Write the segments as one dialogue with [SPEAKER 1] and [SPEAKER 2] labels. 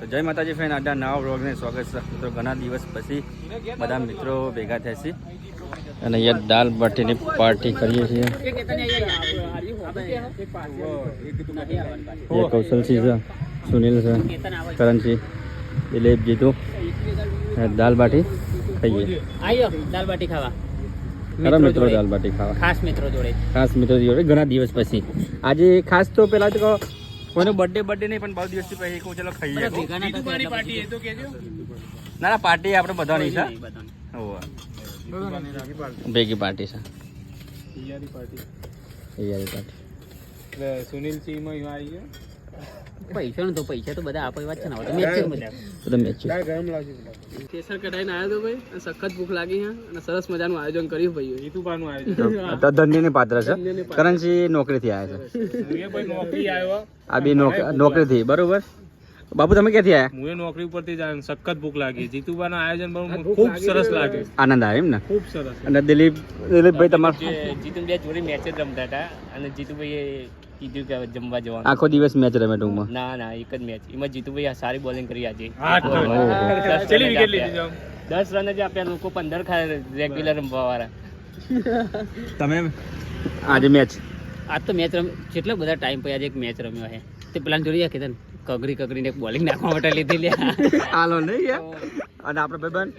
[SPEAKER 1] તો જય માતાજી ફ્રેન્ડ, આજના નવા વ્લોગને સ્વાગત છે મિત્રો. ઘણા દિવસ પછી બધા મિત્રો ભેગા થયા છે અને અહીંયા દાલ બાટીની પાર્ટી કરીએ છીએ. કૌશલસિંહ છે, સુનિલ છે, કરણસિંહ, દિલીપ, જીતુ. દાલ બાટી ખાઈએ.
[SPEAKER 2] દાલ બાટી ખાવા
[SPEAKER 1] ખરા મિત્રો, દાલ બાટી ખાવા
[SPEAKER 2] ખાસ મિત્રો જોડે
[SPEAKER 1] ઘણા દિવસ પછી. આજે ખાસ તો પેલા તો કોઈનો બર્થડે નહીં, પણ બહુ દિવસથી પછી કહું ચલો ખાઈએ. ના પાર્ટી આપણે બધાની છે, ભેગી પાર્ટી છે.
[SPEAKER 3] સુનિલ સિંહ માં આવી ગયો.
[SPEAKER 2] પૈસા તો બધા આપે વાત છે ને.
[SPEAKER 3] કેસર કઢાઈને આવ્યો તો ભાઈ, સખત ભૂખ લાગી છે અને સરસ મજાનું આયોજન કર્યું ભાઈ. જીતુબાનું આયોજન
[SPEAKER 1] ધન્યની પાત્ર છે. કરણસિંહ નોકરીથી આવ્યા છે.
[SPEAKER 3] નોકરી આવ્યો.
[SPEAKER 1] આ બી નોકરીથી. બરોબર બાપુ, તમે ક્યાંથી આવ્યા?
[SPEAKER 3] હું નોકરી ઉપરથી જ સખત ભૂખ લાગી. જીતુબાનું આયોજન ખૂબ સરસ લાગ્યું.
[SPEAKER 1] આનંદ આવ્યો એમ ને?
[SPEAKER 3] ખૂબ સરસ.
[SPEAKER 1] અને દિલીપભાઈ તમારે
[SPEAKER 2] જીતુભાઈ જોડે મેચ જ રમતા હતા અને જીતુભાઈએ કીધું કે જમવા જવાનું.
[SPEAKER 1] આખો દિવસ મેચ રમે ટૂંકમાં?
[SPEAKER 2] ના એક જ મેચ. એમાં જીતુભાઈ સારી બોલિંગ કરી આજે. 10 રન જ આપ્યા. લોકો 15 ખાય રેગ્યુલર રમવા વાળા.
[SPEAKER 1] તમે આજે મેચ
[SPEAKER 2] આજ તો મેચ કેટલા બધા ટાઈમ પછી આજે એક મેચ રમ્યો છે. તે પ્લાન જોડી કે કગરીને એક બોલિંગ નાખવા માટે લીધી લે.
[SPEAKER 1] હાલો નહીં યાર. અને આપણે ભાઈબંધ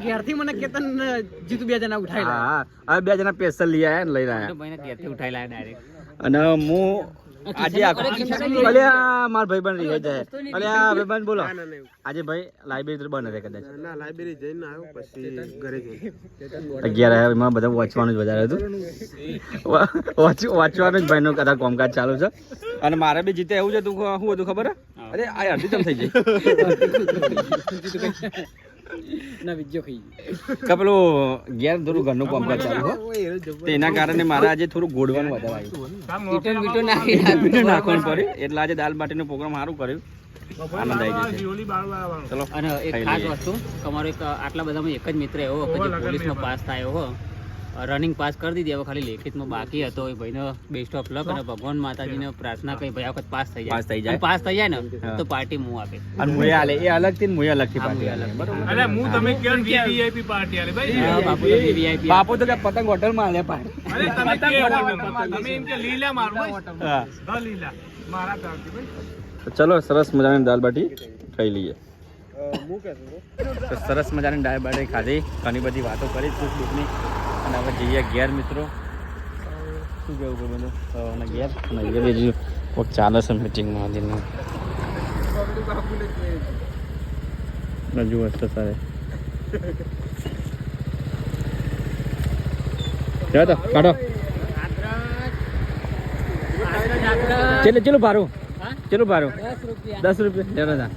[SPEAKER 2] ઘેરથી મને કેતન જીતુ 2 જણા ઉઠાયેલા.
[SPEAKER 1] હા, હવે 2 જણા સ્પેશિયલ લઈ આવ્યા ને લઈને આવ્યા.
[SPEAKER 2] ભાઈને ઘેરથી ઉઠાયેલા ડાયરેક્ટ.
[SPEAKER 1] અને હું આજે અલ્યા માર ભાઈબંધ રહી જાય. અલ્યા ભાઈબંધ બોલો. આજે ભાઈ લાઇબ્રેરી બંધ હતી કદાચ.
[SPEAKER 3] ના, લાઇબ્રેરી જઈને આવ્યો પછી ઘરે જઈને
[SPEAKER 1] 11 આવ્યા. એમાં બધા વાંચવાનું જ વધારે હતું. વાંચવાનું જ ભાઈનું કદાચ કામકાજ ચાલુ છે. અને મારે બી જીતે એવું જ હતું. શું હતું ખબર? અરે આ અડધી ચમ થઈ જાય
[SPEAKER 2] ના વિડિયો ખાઈ
[SPEAKER 1] પેલું ઘેર થોડું ઘરનું કામકાજ ચાલુ હોય, તેના કારણે મારે આજે થોડું ગોળવાનું વધારે આવ્યું. નાખવાનું પડ્યું. એટલે આજે દાલ બાટીનો પ્રોગ્રામ સારું કર્યું. આનંદ આવી જશે. ચલો.
[SPEAKER 2] અને એક ખાસ વસ્તુ, તમારો એક આટલા બધામાં એક જ મિત્ર એવો કે જે પોલીસમાં પાસ થયો હો, રનિંગ પાસ કરી દીધી. હવે ખાલી લેખિતમાં બાકી હતો. એ ભાઈનો બેસ્ટ ઓફ લક અને ભગવાન માતાજીને પ્રાર્થના કરી ભાઈ વખત પાસ થઈ જાય ને તો પાર્ટી હું આપે.
[SPEAKER 1] અને મુએ આલે એ અલગથી ને મુએ અલગથી પાર્ટી આલે.
[SPEAKER 3] અરે હું તમે કેમ વીવીઆઈપી પાર્ટી આલે ભાઈ?
[SPEAKER 2] બાપુ તો VIP
[SPEAKER 1] બાપુ તો કે પતંગ હોટલમાં આલે પાર્ટી.
[SPEAKER 3] અરે તમે તમે એમ કે લીલા મારું
[SPEAKER 1] હા,
[SPEAKER 3] હા લીલા મારા તરફથી ભાઈ.
[SPEAKER 1] તો ચલો સરસ મજાની દાલ બાટી ખાઈ લઈએ.
[SPEAKER 3] હું કહેતો
[SPEAKER 1] તો સરસ મજાની દાળ બાટી ખાધી, ઘણી બધી વાતો કરી સુખ દુઃખની. અને હવે જઈએ ઘેર મિત્રો. શું કેવું કોઈ બધું અને ઘેર અને બીજું કોઈક ચાલે છે મિટિંગમાં આજનું જુઓ તો સારે તો કાઢો. ચેલું ભારું 10 રૂપિયા. 10 રૂપિયા.